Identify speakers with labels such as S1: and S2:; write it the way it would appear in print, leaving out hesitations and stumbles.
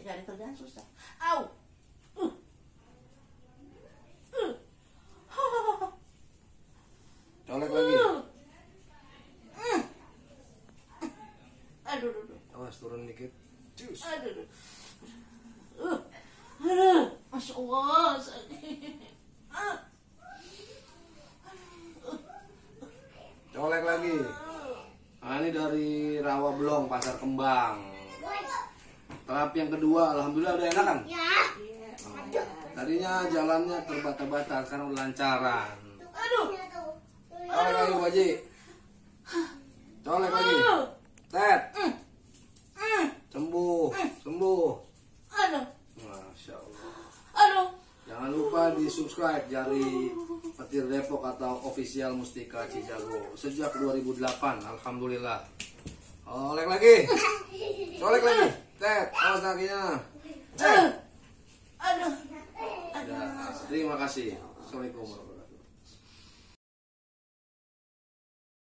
S1: Cari kerjaan susah. Au.
S2: Colek lagi.
S1: Aduh.
S2: Awas turun dikit. Cus.
S1: Aduh. Masya Allah.
S2: Colek lagi. Nah, ini dari Rawablong, Pasar Kembang. Terapi yang kedua, alhamdulillah udah enak kan?
S3: Ya.
S2: Tadinya jalannya terbata-bata, sekarang udah lancaran.
S1: Aduh.
S2: Colek lagi Bu Haji. Colek lagi. Tet. Sembuh.
S1: Aduh.
S2: Masya Allah.
S1: Aduh.
S2: Jangan lupa di subscribe Jari Petir Depok atau Official Mustika Cijago sejak 2008. Alhamdulillah. Colek lagi. Colek lagi. Tet, awas kakinya.
S1: Aduh.
S2: Ya, terima kasih. Assalamualaikum warahmatullahi wabarakatuh.